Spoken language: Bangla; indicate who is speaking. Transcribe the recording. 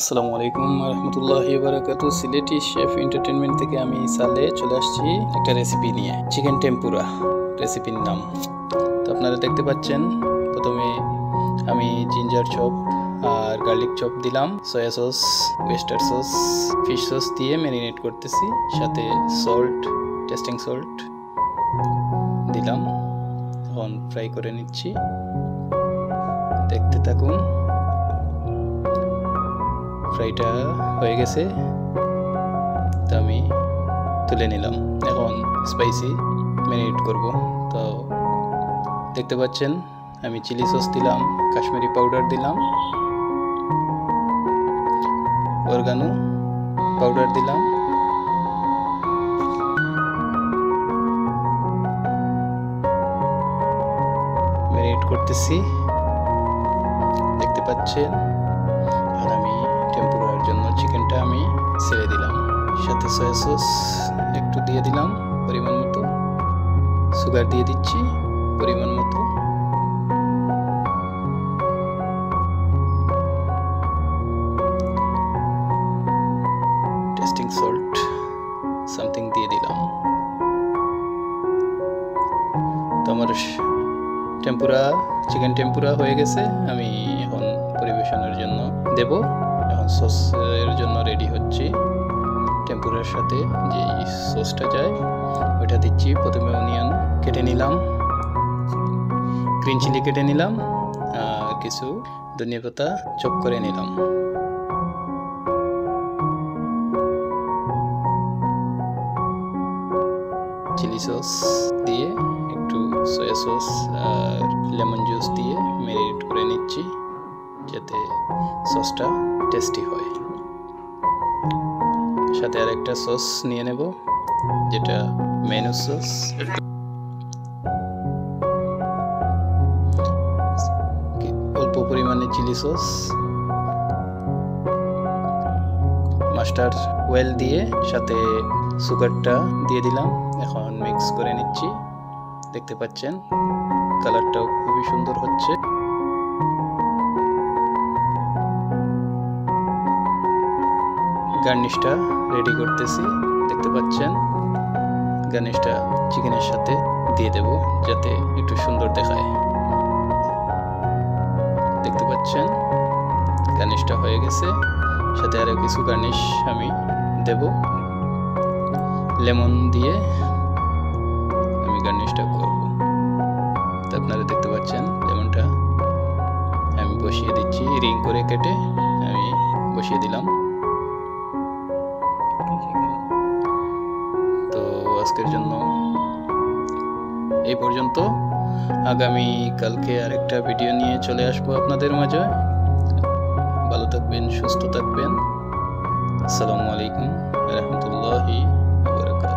Speaker 1: আসসালামু আলাইকুম রহমতুল্লাহি বারাকাতু। সিলেটি শেফ এন্টারটেনমেন্ট থেকে আমি সালে চলে আসছি একটা রেসিপি নিয়ে, চিকেন টেম্পুরা রেসিপির নাম। তো আপনারা দেখতে পাচ্ছেন, প্রথমে আমি জিঞ্জার চপ আর গার্লিক চপ দিলাম, soya sauce, oyster sauce, fish sauce দিয়ে ম্যারিনেট করতেছি, সাথে সল্ট, টেস্টিং সল্ট দিলাম। এখন ফ্রাই করে নিচ্ছি, দেখতে থাকুন। ফ্রাইটা হয়ে গেছে, তো আমি তুলে নিলাম। এখন স্পাইসি ম্যারিনেট করব। তো দেখতে পাচ্ছেন, আমি চিলি সস দিলাম, কাশ্মীরি পাউডার দিলাম, অরগানো পাউডার দিলাম, ম্যারিনেট করতেছি, দেখতে পাচ্ছেন। আর আমি টেম্পুরার জন্য চিকেনটা আমি ছেড়ে দিলাম, সাথে সয়া সস একটু দিয়ে দিলাম পরিমাণ মতো, সুগার দিয়ে দিচ্ছি পরিমাণ মতো, টেস্টিং সল্ট সামথিং দিয়ে দিলাম। তো আমার টেম্পুরা, চিকেন টেম্পুরা হয়ে গেছে। আমি এখন পরিবেশনের জন্য দেব। এখন সসের জন্য রেডি হচ্ছি। টেম্পুরার সাথে যে সসটা যায় ওইটা দিচ্ছি। প্রথমে অনিয়ন কেটে নিলাম, গ্রিন চিলি কেটে নিলাম, আর কিছু ধনিয়া পাতা চপ করে নিলাম। চিলি সস দিয়ে, একটু সয়া সস আর লেমন জুস দিয়ে ম্যারিনেট করে নিচ্ছি, যাতে সসটা টেস্টি হয়। সাথে আর একটা সস নিয়ে নেব, যেটা মেনু সস। অল্প পরিমাণে চিলি সস, মাস্টার্ড অয়েল দিয়ে, সাথে সুগারটা দিয়ে দিলাম। এখন মিক্স করে নিচ্ছি, দেখতে পাচ্ছেন কালারটাও খুবই সুন্দর হচ্ছে। গার্নিশটা রেডি করতেছি, দেখতে পাচ্ছেন। গার্নিশটা চিকেনের সাথে দিয়ে দেব, যাতে একটু সুন্দর দেখায়। দেখতে পাচ্ছেন গার্নিশটা হয়ে গেছে। সাথে আরো কিছু গার্নিশ আমি দেব, লেমন দিয়ে আমি গার্নিশটা করব। তো আপনারা দেখতে পাচ্ছেন লেমনটা আমি বসিয়ে দিচ্ছি, রিং করে কেটে আমি বসিয়ে দিলাম। তো আজকের জন্য এই পর্যন্ত। আগামী কালকে আরেকটা ভিডিও নিয়ে চলে আসবো আপনাদের মাঝে। ভালো থাকবেন, সুস্থ থাকবেন। আসসালামু আলাইকুম রহমতুল্লাহি ওয়া বারাকাতুহু।